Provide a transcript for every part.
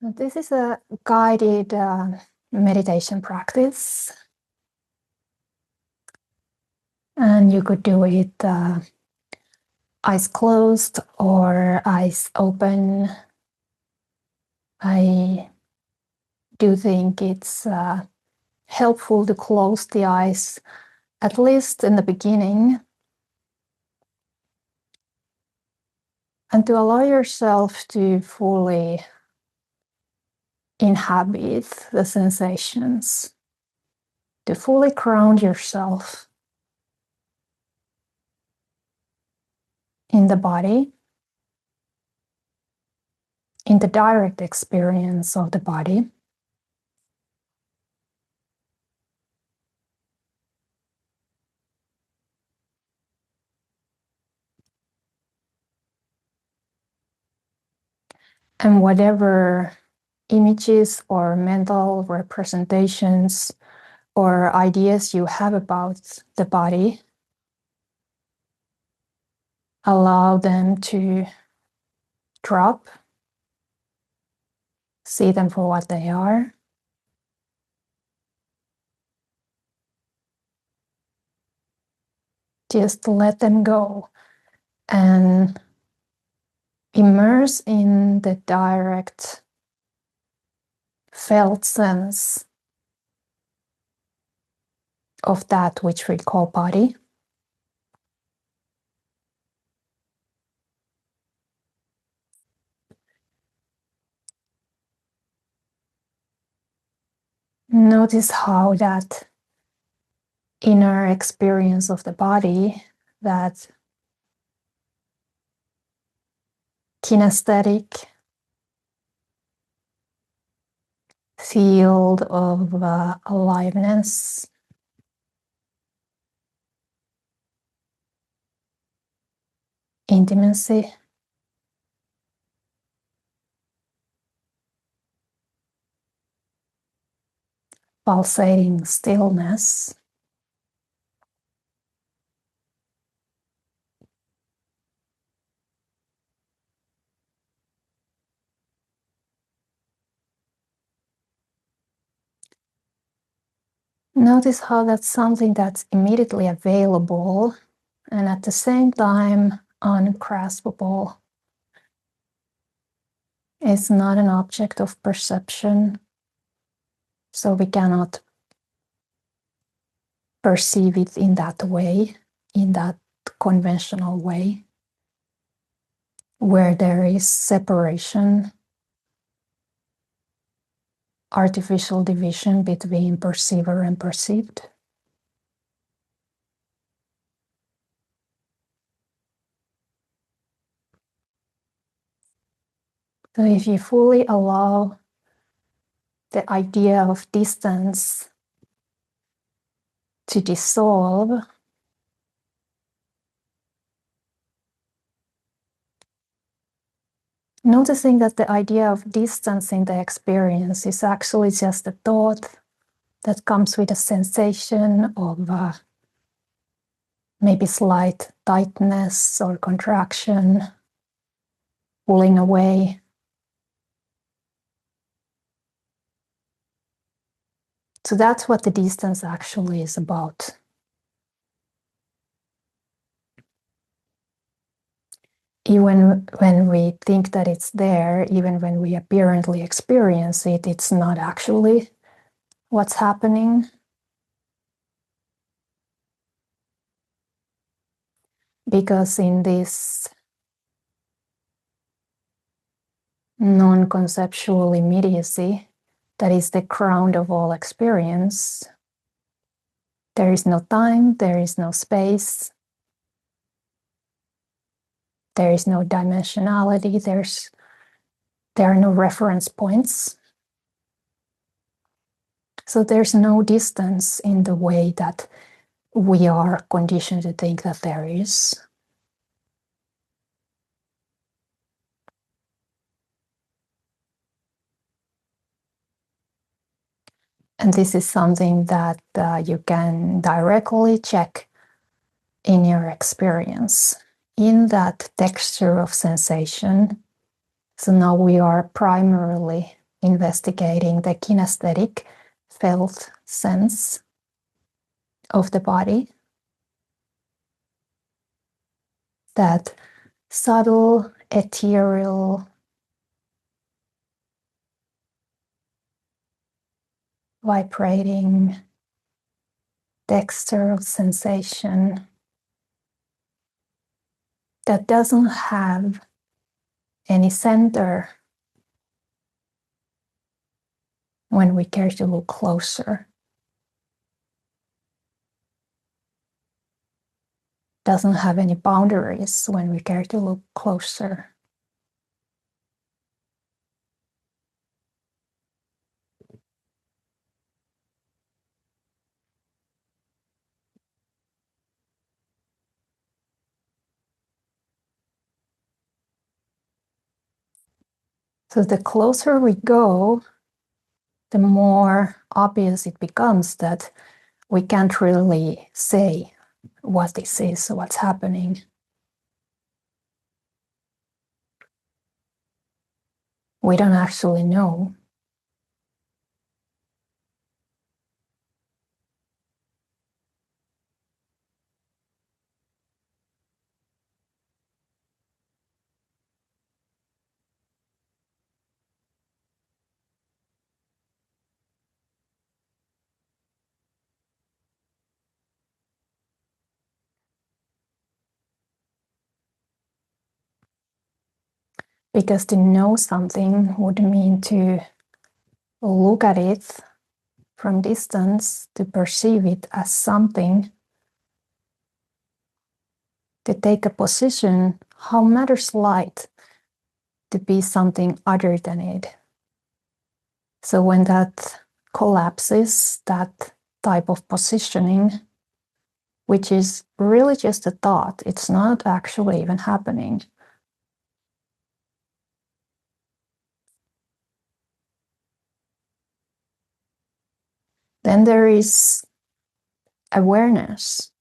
This is a guided meditation practice, and you could do it eyes closed or eyes open. I do think it's helpful to close the eyes, at least in the beginning, and to allow yourself to fully inhabit the sensations, to fully ground yourself in the body, in the direct experience of the body. And whatever images or mental representations or ideas you have about the body, allow them to drop. See them for what they are. Just let them go and immerse in the direct felt sense of that which we call body. Notice how that inner experience of the body, that kinesthetic field of aliveness, intimacy, pulsating stillness, notice how that's something that's immediately available and at the same time ungraspable. It's not an object of perception, so we cannot perceive it in that way, in that conventional way, where there is separation, artificial division between perceiver and perceived. So if you fully allow the idea of distance to dissolve, noticing that the idea of distance in the experience is actually just a thought that comes with a sensation of maybe slight tightness or contraction, pulling away. So that's what the distance actually is about. Even when we think that it's there, even when we apparently experience it, it's not actually what's happening. Because in this non-conceptual immediacy, that is the ground of all experience, there is no time, there is no space, there is no dimensionality, there are no reference points. So there's no distance in the way that we are conditioned to think that there is. And this is something that you can directly check in your experience, in that texture of sensation. So now we are primarily investigating the kinesthetic felt sense of the body, that subtle, ethereal, vibrating, textural sensation that doesn't have any center when we care to look closer. Doesn't have any boundaries when we care to look closer. So the closer we go, the more obvious it becomes that we can't really say what this is, what's happening. We don't actually know. Because to know something would mean to look at it from distance, to perceive it as something, to take a position, how matters light to be something other than it. So when that collapses, that type of positioning, which is really just a thought, it's not actually even happening. Then there is awareness.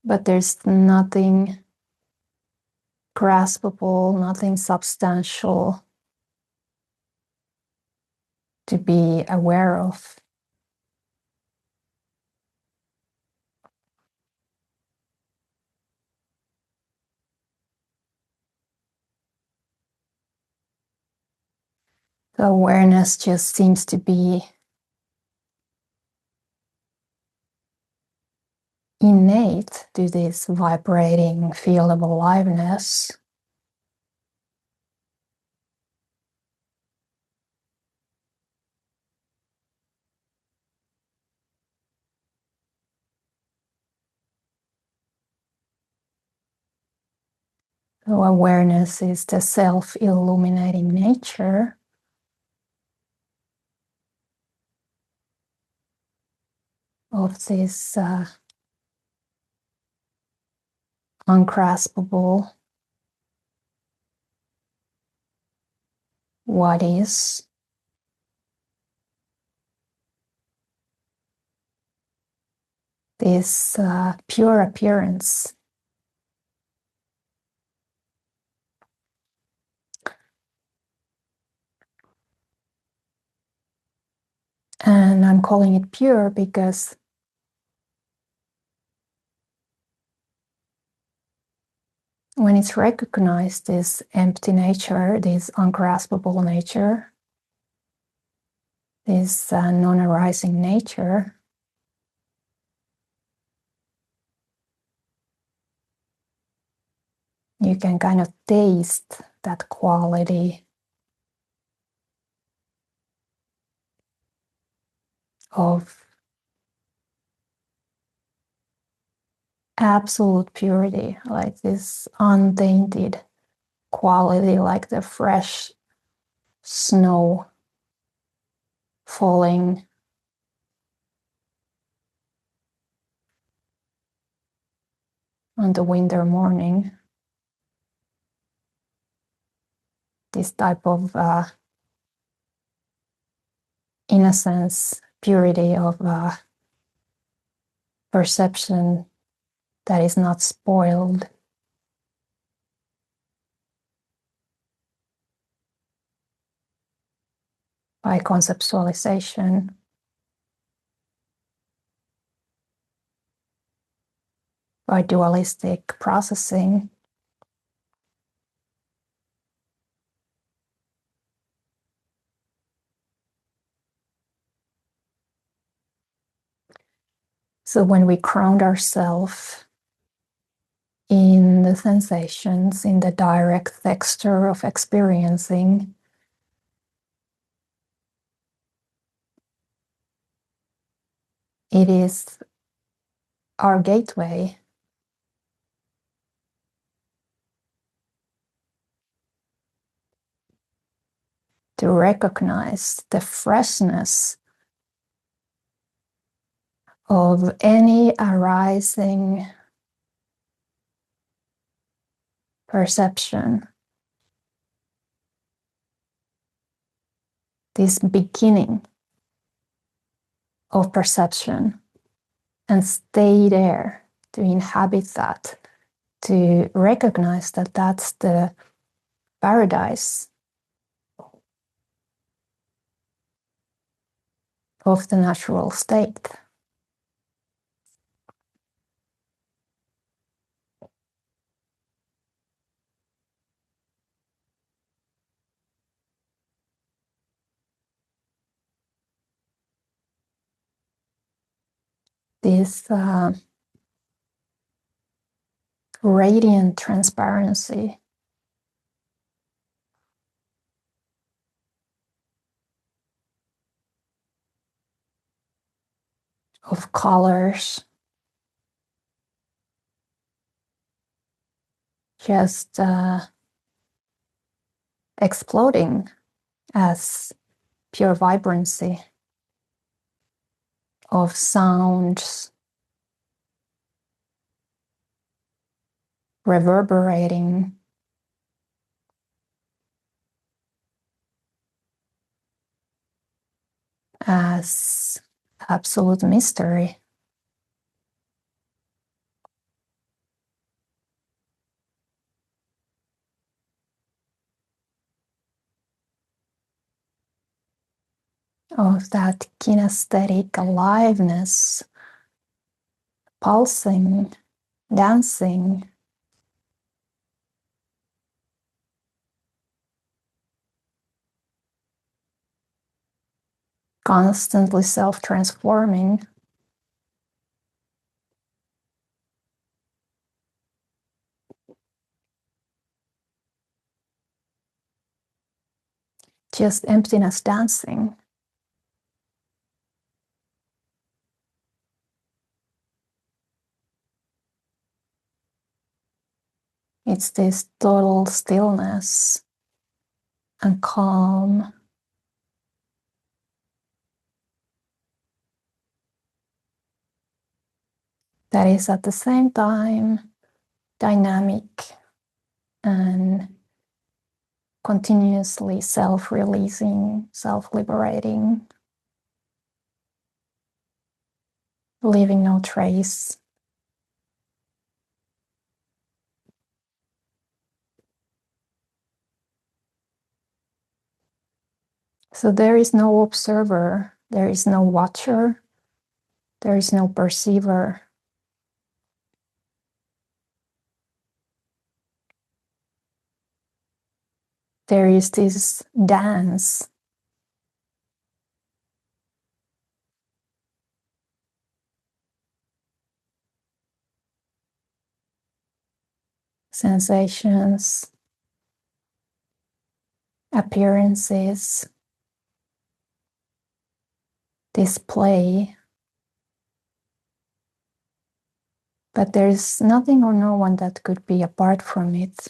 But there's nothing graspable, nothing substantial to be aware of. The awareness just seems to be innate to this vibrating field of aliveness. So awareness is the self-illuminating nature of this ungraspable what is. This pure appearance. And I'm calling it pure because when it's recognized, this empty nature, this ungraspable nature, this non-arising nature, you can kind of taste that quality of absolute purity, like this untainted quality, like the fresh snow falling on the winter morning. This type of innocence, purity of perception that is not spoiled. by conceptualization. By dualistic processing. So when we ground ourselves in the sensations, in the direct texture of experiencing, it is our gateway to recognize the freshness of any arising perception, this beginning of perception, and stay there, to inhabit that, to recognize that that's the paradise of the natural state. This radiant transparency of colors, just exploding as pure vibrancy, of sounds reverberating as absolute mystery. Of that kinesthetic aliveness, pulsing, dancing, constantly self-transforming. Just emptiness dancing. It's this total stillness and calm that is at the same time dynamic and continuously self-releasing, self-liberating, leaving no trace. So there is no observer, there is no watcher, there is no perceiver. There is this dance, sensations, appearances, display. But there's nothing or no one that could be apart from it,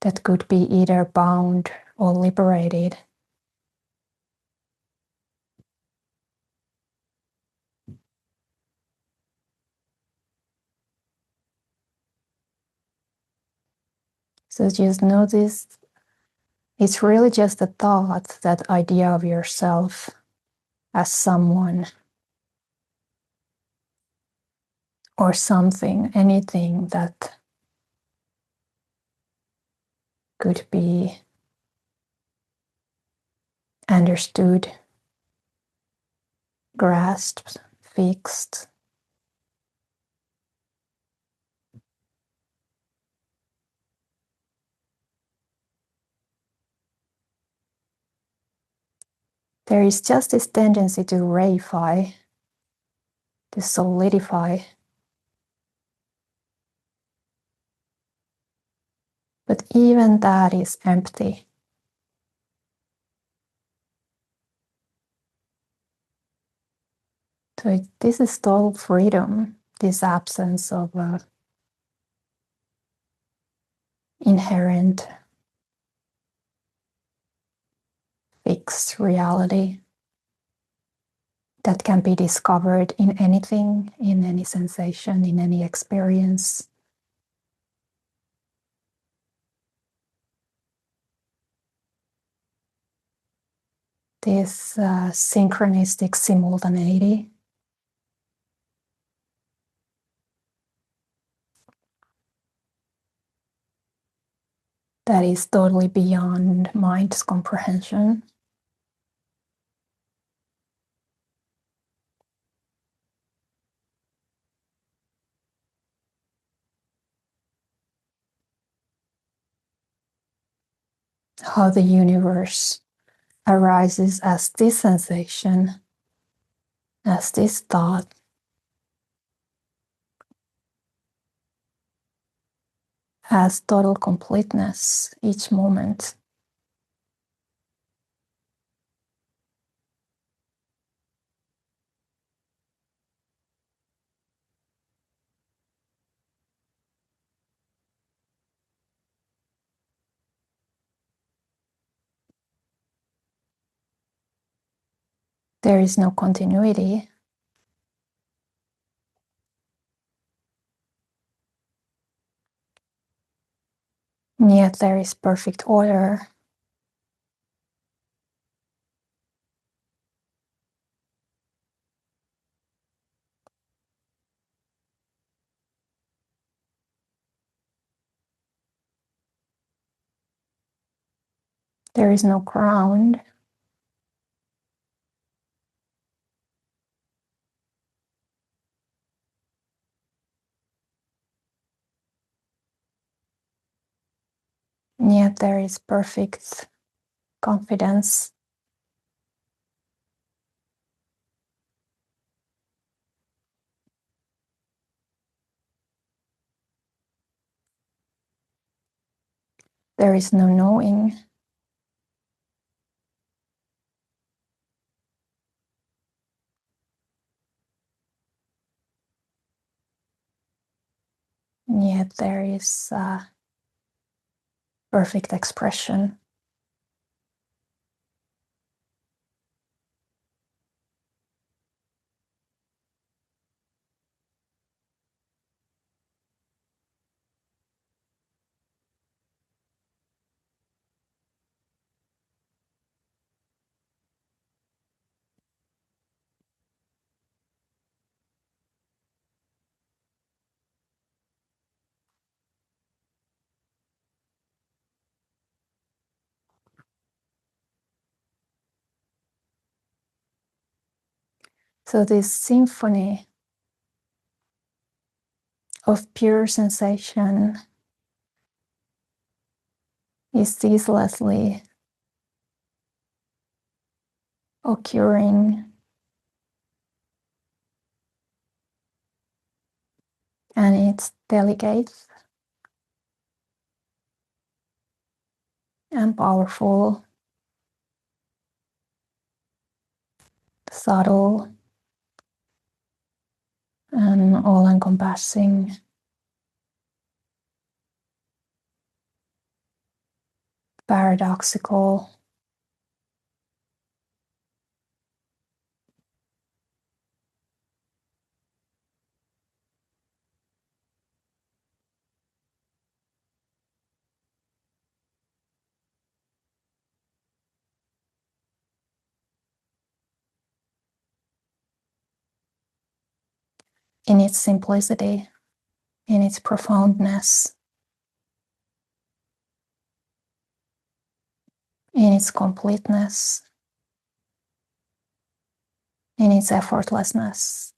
that could be either bound or liberated. So just notice it's really just a thought, that idea of yourself as someone or something, anything that could be understood, grasped, fixed. There is just this tendency to reify, to solidify. But even that is empty. So this is total freedom, this absence of inherent fixed reality that can be discovered in anything, in any sensation, in any experience. This synchronistic simultaneity that is totally beyond mind's comprehension. How the universe arises as this sensation, as this thought, as total completeness each moment. There is no continuity. And yet there is perfect order. There is no ground. And yet there is perfect confidence. There is no knowing. And yet there is perfect expression. So this symphony of pure sensation is ceaselessly occurring, and it's delicate and powerful, subtle, and all-encompassing. Paradoxical. In its simplicity, in its profoundness, in its completeness. in its effortlessness.